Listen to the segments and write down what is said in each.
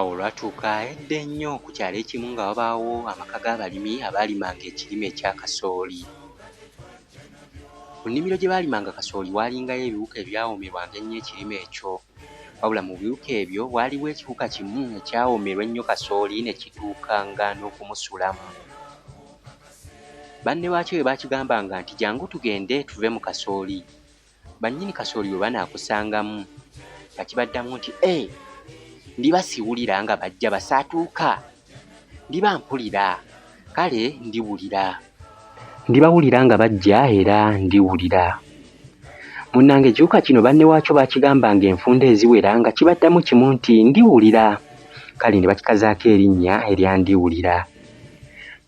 Awo olwatuuka edda ennyo ku kyalo ekimu nga wabaawo amaka g'abalimi abaalimanga ekirime ekya kasooli. Ku nnimiro gye baalimanga kasooli waalingayo ebiwuka ebyawoomerwanga ennyo ekirime ekyo. Wabula mu biwuka ebyo waaliwo ekiwuka kimu ekyawoomerwa ennyo kasooli ne kituukanga n'okumusulamu. Banne waakyo bwe baakigambanga nti jangu tugende tuve mu kasooli. Bannyini kasooli bwe banaakusangamu nga kibaddamu nti ndiba siwulira nga bajja basaatuuka, ndiba mpulira, kale ndiwulira. Ndibawulira nga bajja era ndiwulira. Munnange ekiwuka kino banne waakyo baakigambanga enfunda eziwera nga kibaddamu kimu nti ndiwulira, kale ne bakikazaako erinnya erya ndiwulira.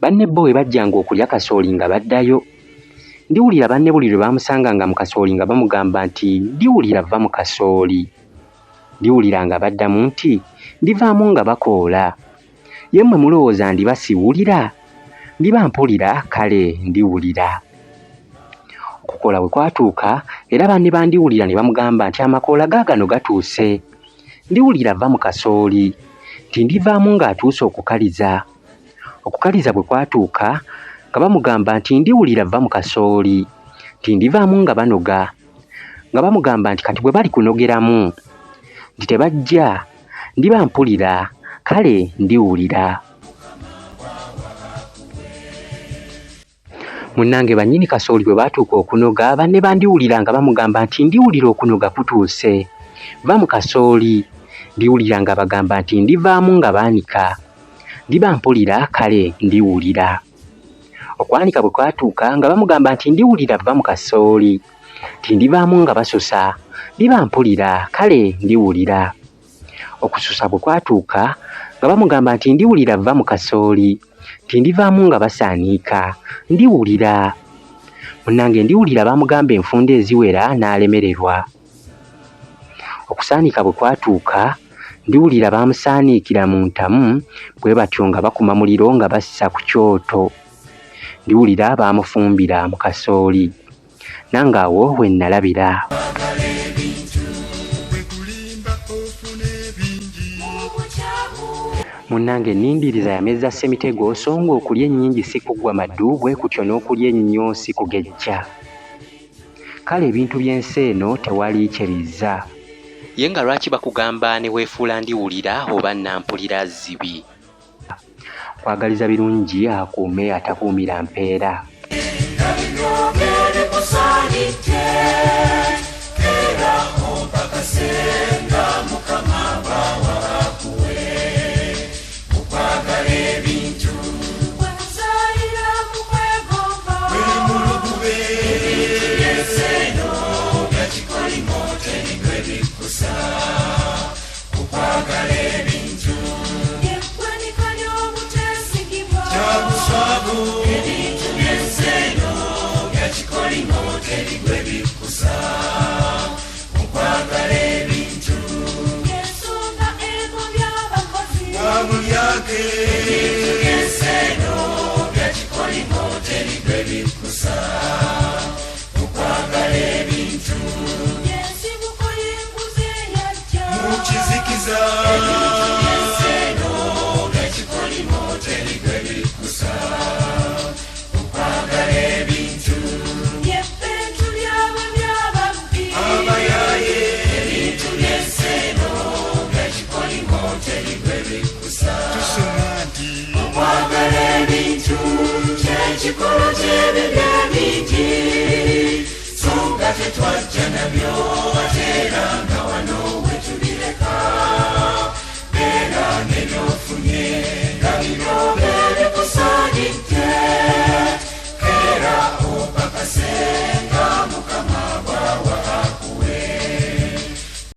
Banne bo bwe bajjanga okulya kasooli nga baddayo, ndiwulira banne buli lwe baamusanganga mu kasooli nga bamugamba nti ndiwulira vva mu kasooli. Ndiwulira nga baddamu nti ndivaamu nga bakoola. Ye mmwe mulowooza ndiba siwulira? Ndiba mpulira, kale ndiwulira. Okukoola bwe kwatuuka era banne bandiwulira ne bamugamba nti amakoola gaagano gatuuse. Ndiwulira vva mu kasooli, nti ndivaamu ng'atuuse okukaliza. Okukaliza bwe kwatuuka nga bamugamba nti ndiwulira vva mu kasooli, nti ndivaamu nga banoga. Nga bamugamba nti kati bwe bali kunogeramu nti tebajja, ndiba mpulira, kale ndiwulira. Munnange bannyini kasooli bwe baatuuka okunoga banne bandiwulira nga bamugamba nti ndiwulira okunoga kutuuse, va mu kasooli. Ndiwulira nga bagamba nti ndivaamu nga baanika, ndiba mpulira, kale ndiwulira. Okwanika bwe kwatuuka nga bamugamba nti ndiwulira vva mu kasooli, nti ndivaamu nga basusa, ndiba mpulira, kale ndiwulira. Okususa bwe kwatuuka nga bamugamba nti ndiwulira vva mu kasooli, nti ndivaamu nga basaaniika, ndiwulira. Munnange ndiwulira baamugamba enfunda eziwera n'alemererwa. Okusaanika bwe kwatuuka ndiwulira baamusaaniikira mu ntamu bwe batyo nga bakuma muliro nga bassa ku kyoto. Ndiwulira baamufumbira mu kasooli. Nange awo we nnalabira. Munnange nindiriza yameza Ssemitego so nga okulya ennyingi si kuggwa maddu bwe kutyo n'okulya ennyo si kugejja. Kale ebintu by'ensi eno tewali kye bizza. Ye nga lwaki bakugamba ne weefuula ndiwulira oba nampulira zibi? Kwagaliza birungi akuume atakuumira mpeera. Chikolo chebibyabiti, songa tetwajja nabyo, atera nga wano